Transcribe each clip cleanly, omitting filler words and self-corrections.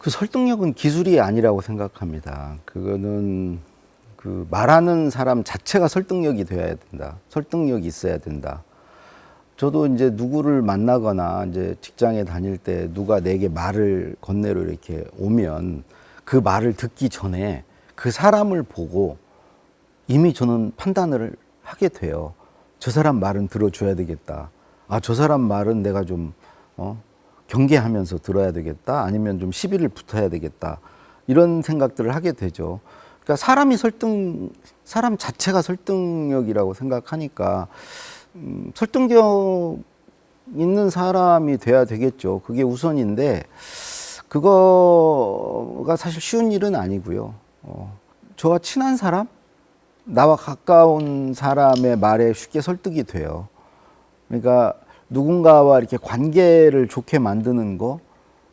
그 설득력은 기술이 아니라고 생각합니다. 그거는 그 말하는 사람 자체가 설득력이 되어야 된다. 설득력이 있어야 된다. 저도 이제 누구를 만나거나 이제 직장에 다닐 때 누가 내게 말을 건네로 이렇게 오면 그 말을 듣기 전에 그 사람을 보고 이미 저는 판단을 하게 돼요. 저 사람 말은 들어줘야 되겠다. 아, 저 사람 말은 내가 좀 경계하면서 들어야 되겠다. 아니면 좀 시비를 붙어야 되겠다. 이런 생각들을 하게 되죠. 그러니까 사람 자체가 설득력이라고 생각하니까 설득력 있는 사람이 돼야 되겠죠. 그게 우선인데 그거가 사실 쉬운 일은 아니고요. 저와 친한 사람, 나와 가까운 사람의 말에 쉽게 설득이 돼요. 그러니까 누군가와 이렇게 관계를 좋게 만드는 거,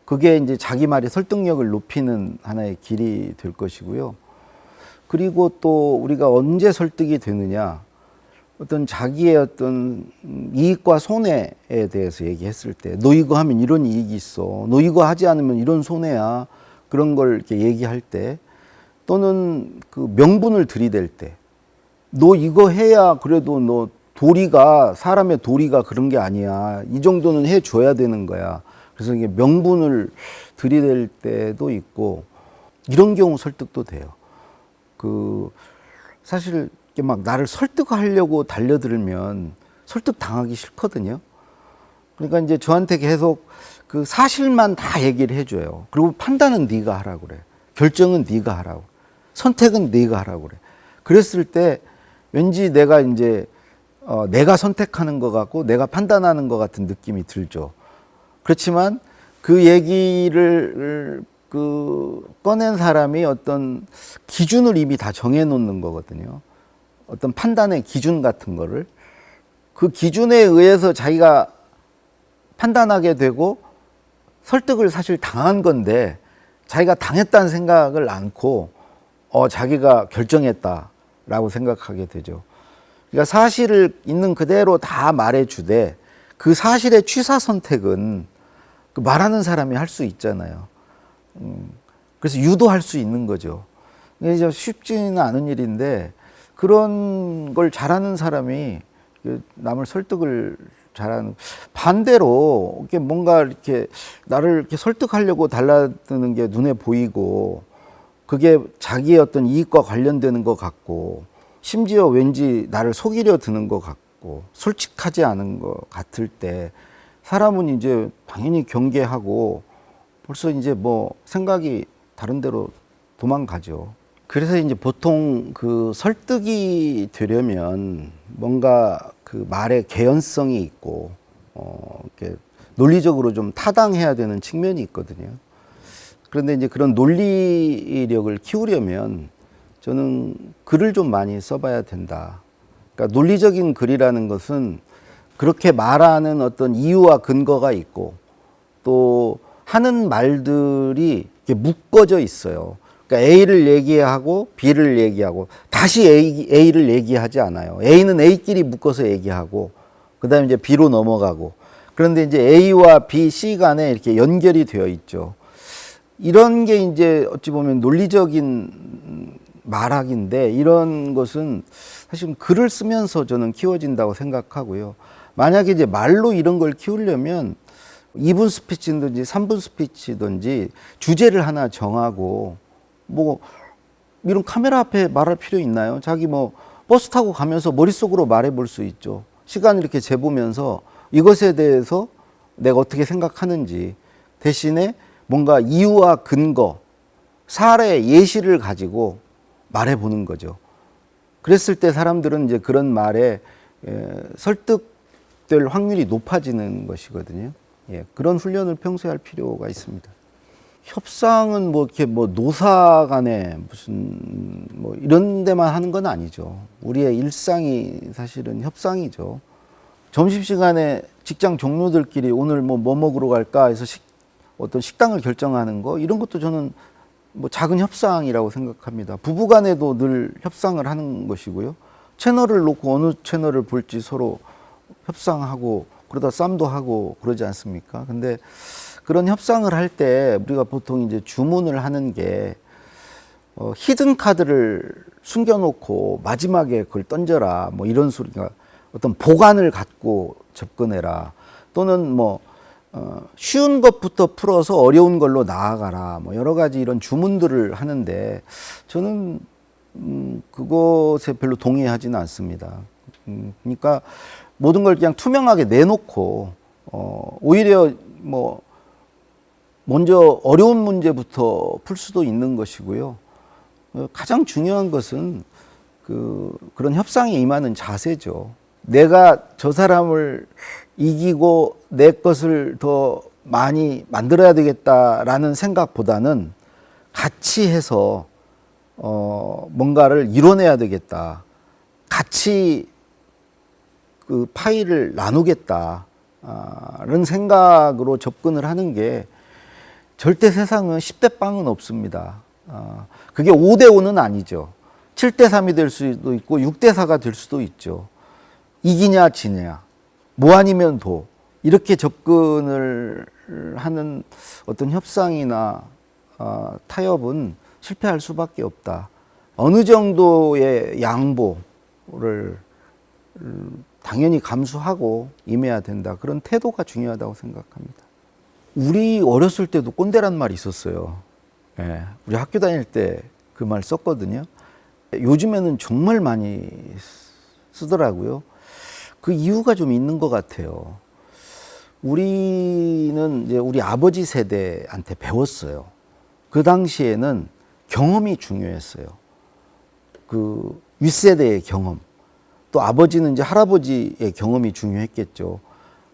그게 이제 자기 말의 설득력을 높이는 하나의 길이 될 것이고요. 그리고 또 우리가 언제 설득이 되느냐, 어떤 자기의 어떤 이익과 손해에 대해서 얘기했을 때, 너 이거 하면 이런 이익이 있어, 너 이거 하지 않으면 이런 손해야, 그런 걸 이렇게 얘기할 때, 또는 그 명분을 들이댈 때, 너 이거 해야 그래도 너 도리가, 사람의 도리가 그런 게 아니야, 이 정도는 해줘야 되는 거야. 그래서 이게 명분을 들이댈 때도 있고, 이런 경우 설득도 돼요. 사실 이렇게 막 나를 설득하려고 달려들면 설득 당하기 싫거든요. 그러니까 이제 저한테 계속 그 사실만 다 얘기를 해줘요. 그리고 판단은 네가 하라고 그래. 결정은 네가 하라고. 선택은 네가 하라고 그래. 그랬을 때 왠지 내가 이제 내가 선택하는 것 같고 내가 판단하는 것 같은 느낌이 들죠. 그렇지만 그 얘기를 꺼낸 사람이 어떤 기준을 이미 다 정해 놓는 거거든요. 어떤 판단의 기준 같은 거를. 그 기준에 의해서 자기가 판단하게 되고 설득을 사실 당한 건데 자기가 당했다는 생각을 않고 자기가 결정했다라고 생각하게 되죠. 그러니까 사실을 있는 그대로 다 말해주되 그 사실의 취사 선택은 그 말하는 사람이 할 수 있잖아요. 그래서 유도할 수 있는 거죠. 이게 쉽지는 않은 일인데 그런 걸 잘하는 사람이 남을 설득을 잘하는, 반대로 이렇게 뭔가 이렇게 나를 이렇게 설득하려고 달라드는 게 눈에 보이고 그게 자기의 어떤 이익과 관련되는 것 같고 심지어 왠지 나를 속이려 드는 것 같고 솔직하지 않은 것 같을 때 사람은 이제 당연히 경계하고 벌써 이제 뭐 생각이 다른 데로 도망가죠. 그래서 이제 보통 그 설득이 되려면 뭔가 그 말의 개연성이 있고 이렇게 논리적으로 좀 타당해야 되는 측면이 있거든요. 그런데 이제 그런 논리력을 키우려면 저는 글을 좀 많이 써봐야 된다. 그러니까 논리적인 글이라는 것은 그렇게 말하는 어떤 이유와 근거가 있고 또 하는 말들이 이렇게 묶어져 있어요. 그러니까 A를 얘기하고 B를 얘기하고 다시 A를 얘기하지 않아요. A는 A끼리 묶어서 얘기하고 그다음에 이제 B로 넘어가고, 그런데 이제 A와 B, C 간에 이렇게 연결이 되어 있죠. 이런 게 이제 어찌 보면 논리적인 말학인데 이런 것은 사실 글을 쓰면서 저는 키워진다고 생각하고요. 만약에 이제 말로 이런 걸 키우려면 2분 스피치든지 3분 스피치든지 주제를 하나 정하고 뭐 이런 카메라 앞에 말할 필요 있나요? 자기 뭐 버스 타고 가면서 머릿속으로 말해 볼 수 있죠. 시간을 이렇게 재보면서 이것에 대해서 내가 어떻게 생각하는지, 대신에 뭔가 이유와 근거, 사례, 예시를 가지고 말해 보는 거죠. 그랬을 때 사람들은 이제 그런 말에 설득될 확률이 높아지는 것이거든요. 예, 그런 훈련을 평소에 할 필요가 있습니다. 협상은 뭐 이렇게 뭐 노사 간에 무슨 뭐 이런 데만 하는 건 아니죠. 우리의 일상이 사실은 협상이죠. 점심시간에 직장 동료들끼리 오늘 뭐 먹으러 갈까 해서 어떤 식당을 결정하는 거, 이런 것도 저는 뭐 작은 협상이라고 생각합니다. 부부 간에도 늘 협상을 하는 것이고요. 채널을 놓고 어느 채널을 볼지 서로 협상하고 그러다 쌈도 하고 그러지 않습니까? 근데 그런 협상을 할 때 우리가 보통 이제 주문을 하는 게 히든 카드를 숨겨놓고 마지막에 그걸 던져라 뭐 이런 소리가 어떤 보관을 갖고 접근해라 또는 뭐 쉬운 것부터 풀어서 어려운 걸로 나아가라 뭐 여러 가지 이런 주문들을 하는데 저는 그것에 별로 동의하지는 않습니다. 그러니까 모든 걸 그냥 투명하게 내놓고 오히려 뭐 먼저 어려운 문제부터 풀 수도 있는 것이고요. 가장 중요한 것은 그런 협상에 임하는 자세죠. 내가 저 사람을 이기고 내 것을 더 많이 만들어야 되겠다라는 생각보다는 같이 해서 뭔가를 이뤄내야 되겠다. 같이 그 파일을 나누겠다는 생각으로 접근을 하는 게 절대 세상은 10대 빵은 없습니다. 그게 5대 5는 아니죠. 7대 3이 될 수도 있고 6대 4가 될 수도 있죠. 이기냐 지냐 뭐 아니면 도 이렇게 접근을 하는 어떤 협상이나 타협은 실패할 수밖에 없다. 어느 정도의 양보를 당연히 감수하고 임해야 된다. 그런 태도가 중요하다고 생각합니다. 우리 어렸을 때도 꼰대란 말이 있었어요. 예, 우리 학교 다닐 때 그 말 썼거든요. 요즘에는 정말 많이 쓰더라고요. 그 이유가 좀 있는 것 같아요. 우리는 이제 우리 아버지 세대한테 배웠어요. 그 당시에는 경험이 중요했어요. 그 윗세대의 경험. 또 아버지는 이제 할아버지의 경험이 중요했겠죠.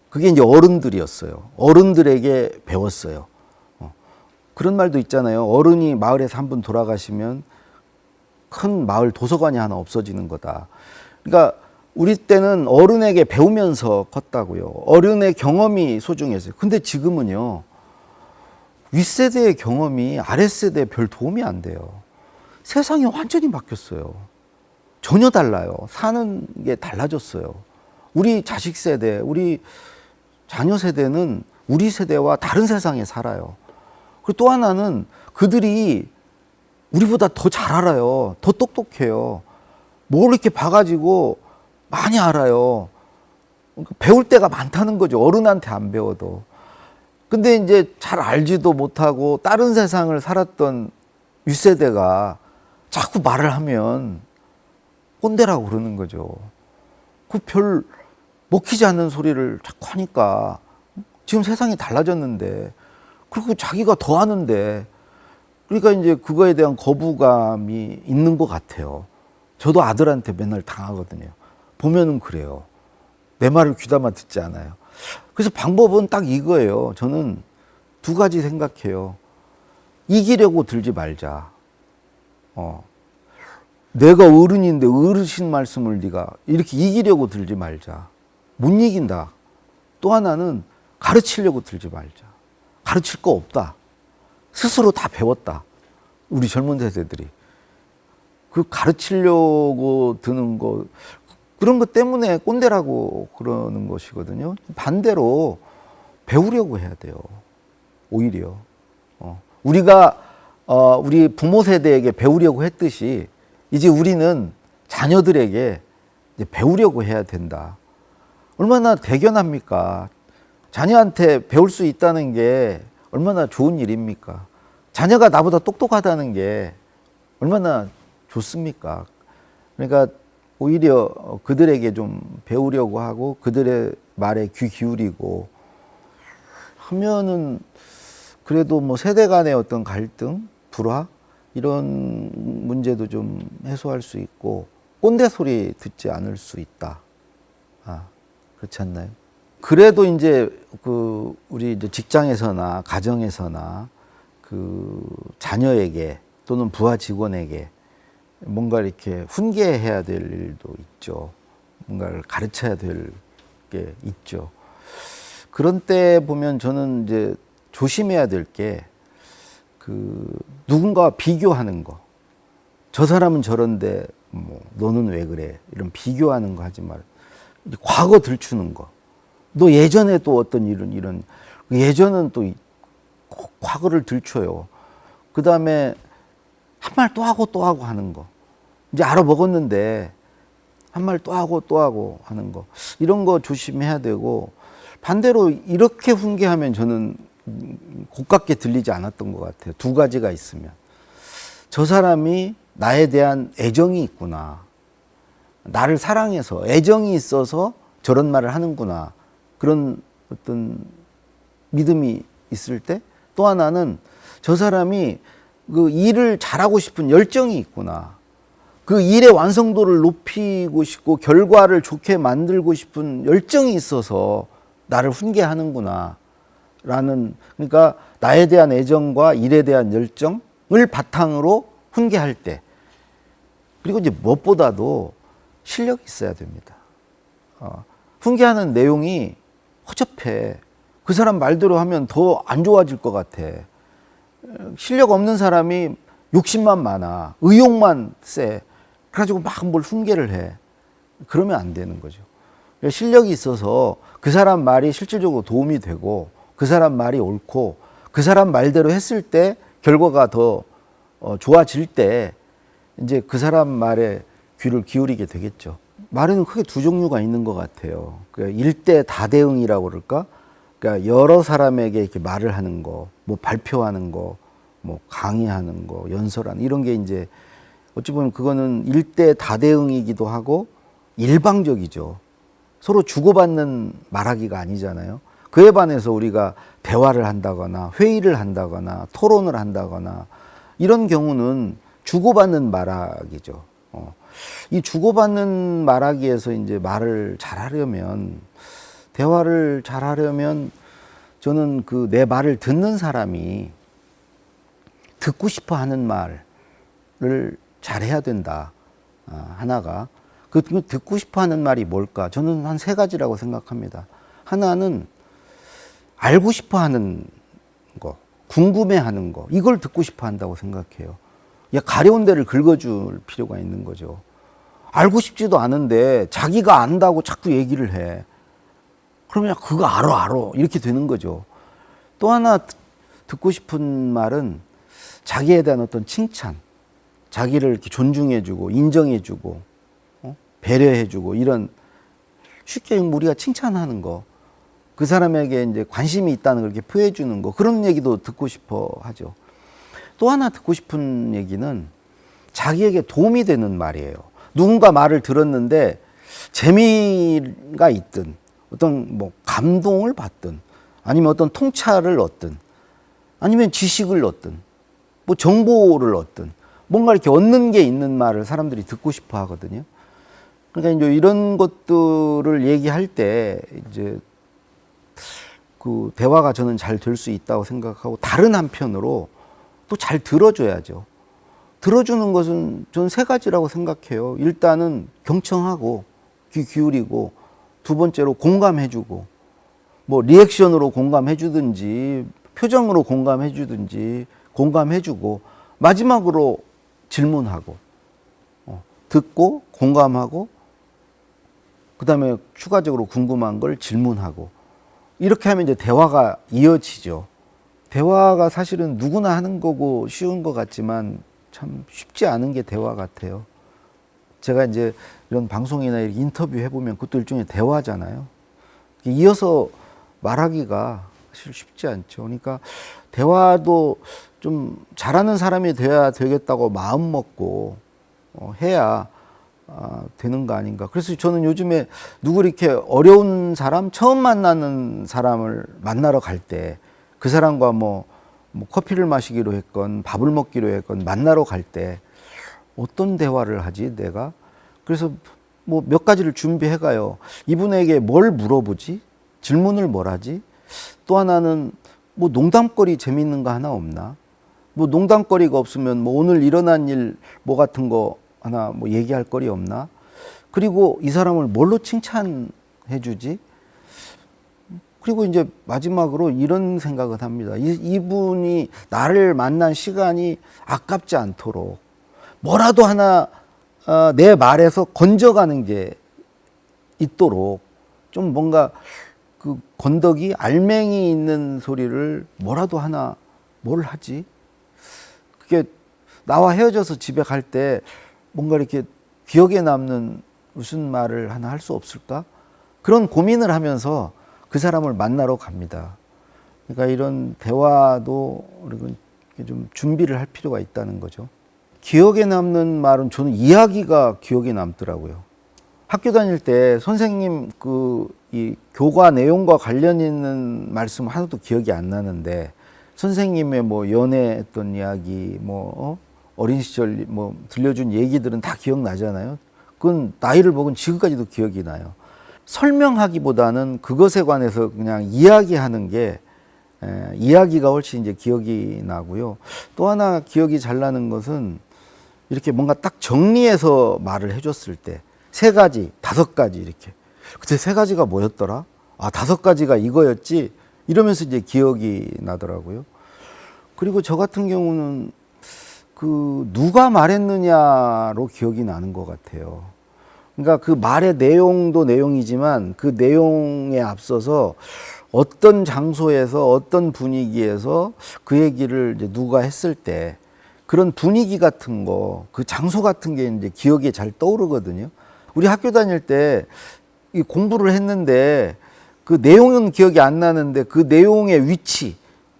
그게 이제 어른들이었어요. 어른들에게 배웠어요. 그런 말도 있잖아요. 어른이 마을에서 한 분 돌아가시면 큰 마을 도서관이 하나 없어지는 거다. 그러니까 우리 때는 어른에게 배우면서 컸다고요. 어른의 경험이 소중했어요. 근데 지금은요. 윗세대의 경험이 아랫세대에 별 도움이 안 돼요. 세상이 완전히 바뀌었어요. 전혀 달라요. 사는 게 달라졌어요. 우리 자식 세대, 우리 자녀 세대는 우리 세대와 다른 세상에 살아요. 그리고 또 하나는 그들이 우리보다 더 잘 알아요. 더 똑똑해요. 뭘 이렇게 봐가지고 많이 알아요. 배울 때가 많다는 거죠. 어른한테 안 배워도. 근데 이제 잘 알지도 못하고 다른 세상을 살았던 윗세대가 자꾸 말을 하면 꼰대라고 그러는 거죠. 그 별 먹히지 않는 소리를 자꾸 하니까 지금 세상이 달라졌는데 그리고 자기가 더 하는데 그러니까 이제 그거에 대한 거부감이 있는 것 같아요. 저도 아들한테 맨날 당하거든요. 보면은 그래요. 내 말을 귀담아 듣지 않아요. 그래서 방법은 딱 이거예요. 저는 두 가지 생각해요. 이기려고 들지 말자. 내가 어른인데 어르신 말씀을 네가 이렇게 이기려고 들지 말자. 못 이긴다. 또 하나는 가르치려고 들지 말자. 가르칠 거 없다. 스스로 다 배웠다. 우리 젊은 세대들이. 그 가르치려고 드는 거, 그런 것 때문에 꼰대라고 그러는 것이거든요. 반대로 배우려고 해야 돼요. 오히려. 우리가, 우리 부모 세대에게 배우려고 했듯이 이제 우리는 자녀들에게 이제 배우려고 해야 된다. 얼마나 대견합니까? 자녀한테 배울 수 있다는 게 얼마나 좋은 일입니까? 자녀가 나보다 똑똑하다는 게 얼마나 좋습니까? 그러니까 오히려 그들에게 좀 배우려고 하고 그들의 말에 귀 기울이고 하면은 그래도 뭐 세대 간의 어떤 갈등, 불화 이런 문제도 좀 해소할 수 있고 꼰대 소리 듣지 않을 수 있다. 그렇지 않나요? 그래도 이제 우리 이제 직장에서나 가정에서나 그 자녀에게 또는 부하 직원에게 뭔가 이렇게 훈계해야 될 일도 있죠. 뭔가를 가르쳐야 될 게 있죠. 그런 때 보면 저는 이제 조심해야 될 게 누군가와 비교하는 거. 저 사람은 저런데 뭐 너는 왜 그래? 이런 비교하는 거 하지 말. 과거 들추는 거. 너 예전에 또 어떤 이런 예전은 또 꼭 과거를 들춰요. 그 다음에 한 말 또 하고 또 하고 하는 거. 이제 알아먹었는데 한 말 또 하고 또 하고 하는 거. 이런 거 조심해야 되고, 반대로 이렇게 훈계하면 저는 고깝게 들리지 않았던 것 같아요. 두 가지가 있으면. 저 사람이 나에 대한 애정이 있구나. 나를 사랑해서 애정이 있어서 저런 말을 하는구나. 그런 어떤 믿음이 있을 때, 또 하나는 저 사람이 그 일을 잘하고 싶은 열정이 있구나. 그 일의 완성도를 높이고 싶고 결과를 좋게 만들고 싶은 열정이 있어서 나를 훈계하는구나. 라는, 그러니까 나에 대한 애정과 일에 대한 열정을 바탕으로 훈계할 때, 그리고 이제 무엇보다도 실력이 있어야 됩니다. 훈계하는 내용이 허접해. 그 사람 말대로 하면 더 안 좋아질 것 같아. 실력 없는 사람이 욕심만 많아. 의욕만 세. 그래가지고 막 뭘 훈계를 해. 그러면 안 되는 거죠. 실력이 있어서 그 사람 말이 실질적으로 도움이 되고, 그 사람 말이 옳고, 그 사람 말대로 했을 때 결과가 더 좋아질 때 이제 그 사람 말에 귀를 기울이게 되겠죠. 말에는 크게 두 종류가 있는 것 같아요. 그러니까 일대 다대응이라고 그럴까? 그러니까 여러 사람에게 이렇게 말을 하는 거, 뭐 발표하는 거, 뭐 강의하는 거, 연설하는 이런 게 이제 어찌 보면 그거는 일대 다대응이기도 하고 일방적이죠. 서로 주고받는 말하기가 아니잖아요. 그에 반해서 우리가 대화를 한다거나 회의를 한다거나 토론을 한다거나 이런 경우는 주고받는 말하기죠. 이 주고받는 말하기에서 이제 말을 잘하려면, 대화를 잘하려면 저는 그 내 말을 듣는 사람이 듣고 싶어 하는 말을 잘해야 된다. 하나가. 그 듣고 싶어 하는 말이 뭘까? 저는 한 세 가지라고 생각합니다. 하나는 알고 싶어 하는 거, 궁금해 하는 거, 이걸 듣고 싶어 한다고 생각해요. 가려운 데를 긁어줄 필요가 있는 거죠. 알고 싶지도 않은데 자기가 안다고 자꾸 얘기를 해. 그러면 그거 알아. 이렇게 되는 거죠. 또 하나 듣고 싶은 말은 자기에 대한 어떤 칭찬, 자기를 이렇게 존중해주고, 인정해주고, 배려해주고, 이런 쉽게 우리가 칭찬하는 거, 그 사람에게 이제 관심이 있다는 걸 이렇게 표해주는 거, 그런 얘기도 듣고 싶어 하죠. 또 하나 듣고 싶은 얘기는 자기에게 도움이 되는 말이에요. 누군가 말을 들었는데 재미가 있든, 어떤 뭐 감동을 받든, 아니면 어떤 통찰을 얻든, 아니면 지식을 얻든, 뭐 정보를 얻든, 뭔가 이렇게 얻는 게 있는 말을 사람들이 듣고 싶어 하거든요. 그러니까 이제 이런 것들을 얘기할 때 이제 그 대화가 저는 잘 될 수 있다고 생각하고, 다른 한편으로 또 잘 들어줘야죠. 들어주는 것은 저는 세 가지라고 생각해요. 일단은 경청하고 귀 기울이고, 두 번째로 공감해주고, 뭐 리액션으로 공감해주든지 표정으로 공감해주든지 공감해주고, 마지막으로 질문하고, 듣고 공감하고, 그 다음에 추가적으로 궁금한 걸 질문하고, 이렇게 하면 이제 대화가 이어지죠. 대화가 사실은 누구나 하는 거고 쉬운 것 같지만 참 쉽지 않은 게 대화 같아요. 제가 이제 이런 방송이나 이렇게 인터뷰 해보면 그것도 일종의 대화잖아요. 이어서 말하기가 사실 쉽지 않죠. 그러니까 대화도 좀 잘하는 사람이 돼야 되겠다고 마음 먹고 해야 되는 거 아닌가. 그래서 저는 요즘에 누구 이렇게 어려운 사람, 처음 만나는 사람을 만나러 갈 때, 그 사람과 뭐 커피를 마시기로 했건 밥을 먹기로 했건 만나러 갈 때 어떤 대화를 하지 내가? 그래서 뭐 몇 가지를 준비해 가요. 이분에게 뭘 물어보지? 질문을 뭘 하지? 또 하나는 뭐 농담거리 재밌는 거 하나 없나? 뭐 농담거리가 없으면 뭐 오늘 일어난 일 뭐 같은 거 하나 뭐 얘기할 거리 없나? 그리고 이 사람을 뭘로 칭찬해 주지? 그리고 이제 마지막으로 이런 생각을 합니다. 이분이 나를 만난 시간이 아깝지 않도록 뭐라도 하나 내 말에서 건져가는 게 있도록 좀 뭔가 그 건더기 알맹이 있는 소리를 뭐라도 하나 뭘 하지? 그게 나와 헤어져서 집에 갈 때 뭔가 이렇게 기억에 남는 무슨 말을 하나 할 수 없을까? 그런 고민을 하면서 그 사람을 만나러 갑니다. 그러니까 이런 대화도 우리가 좀 준비를 할 필요가 있다는 거죠. 기억에 남는 말은 저는 이야기가 기억에 남더라고요. 학교 다닐 때 선생님 이 교과 내용과 관련 있는 말씀 하나도 기억이 안 나는데 선생님의 뭐 연애했던 이야기, 어린 시절 들려준 얘기들은 다 기억나잖아요. 그건 나이를 먹은 지금까지도 기억이 나요. 설명하기보다는 그것에 관해서 그냥 이야기하는 게 이야기가 훨씬 이제 기억이 나고요. 또 하나 기억이 잘 나는 것은 이렇게 뭔가 딱 정리해서 말을 해줬을 때 3가지, 5가지 이렇게. 그때 3가지가 뭐였더라? 아, 5가지가 이거였지? 이러면서 이제 기억이 나더라고요. 그리고 저 같은 경우는 누가 말했느냐로 기억이 나는 것 같아요. 그러니까 그 말의 내용도 내용이지만 그 내용에 앞서서 어떤 장소에서 어떤 분위기에서 그 얘기를 이제 누가 했을 때 그런 분위기 같은 거, 그 장소 같은 게 이제 기억에 잘 떠오르거든요. 우리 학교 다닐 때 이 공부를 했는데 그 내용은 기억이 안 나는데 그 내용의 위치,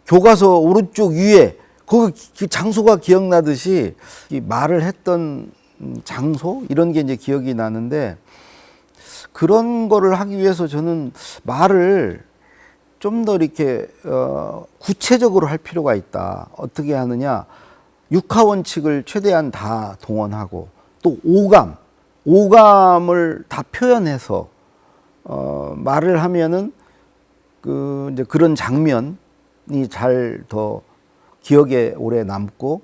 교과서 오른쪽 위에 거기 그 장소가 기억나듯이 이 말을 했던 장소 이런 게 이제 기억이 나는데 그런 거를 하기 위해서 저는 말을 좀 더 이렇게 구체적으로 할 필요가 있다. 어떻게 하느냐? 육하 원칙을 최대한 다 동원하고 또 오감을 다 표현해서 말을 하면은 이제 그런 장면이 잘 더 기억에 오래 남고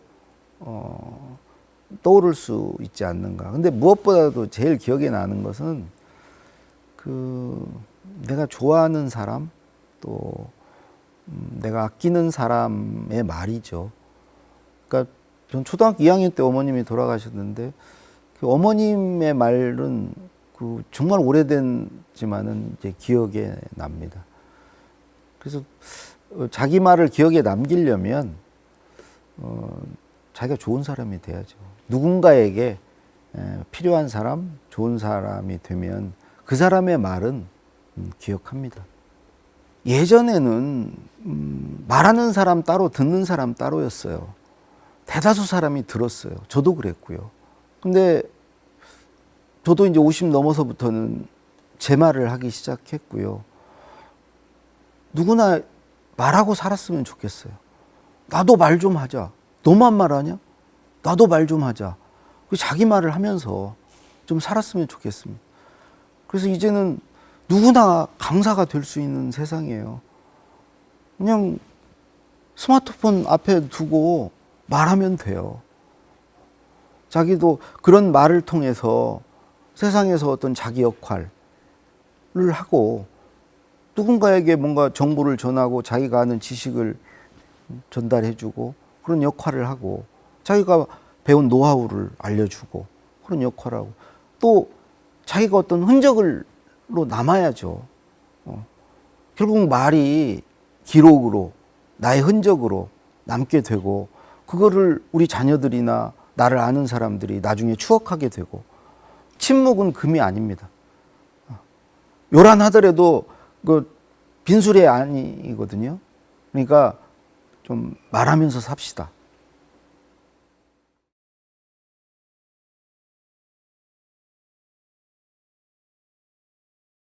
떠오를 수 있지 않는가. 근데 무엇보다도 제일 기억에 나는 것은 내가 좋아하는 사람 또 내가 아끼는 사람의 말이죠. 그러니까 전 초등학교 2학년 때 어머님이 돌아가셨는데 그 어머님의 말은 정말 오래된지만은 이제 기억에 납니다. 그래서 자기 말을 기억에 남기려면 자기가 좋은 사람이 돼야죠. 누군가에게 필요한 사람, 좋은 사람이 되면 그 사람의 말은 기억합니다. 예전에는 말하는 사람 따로 듣는 사람 따로였어요. 대다수 사람이 들었어요. 저도 그랬고요. 근데 저도 이제 50 넘어서부터는 제 말을 하기 시작했고요. 누구나 말하고 살았으면 좋겠어요. 나도 말 좀 하자. 너만 말하냐? 나도 말 좀 하자. 자기 말을 하면서 좀 살았으면 좋겠습니다. 그래서 이제는 누구나 강사가 될 수 있는 세상이에요. 그냥 스마트폰 앞에 두고 말하면 돼요. 자기도 그런 말을 통해서 세상에서 어떤 자기 역할을 하고 누군가에게 뭔가 정보를 전하고 자기가 아는 지식을 전달해주고 그런 역할을 하고 자기가 배운 노하우를 알려주고 그런 역할을 하고 또 자기가 어떤 흔적으로 남아야죠. 결국 말이 기록으로 나의 흔적으로 남게 되고 그거를 우리 자녀들이나 나를 아는 사람들이 나중에 추억하게 되고 침묵은 금이 아닙니다. 요란하더라도 빈수레 아니거든요. 그러니까 좀 말하면서 삽시다.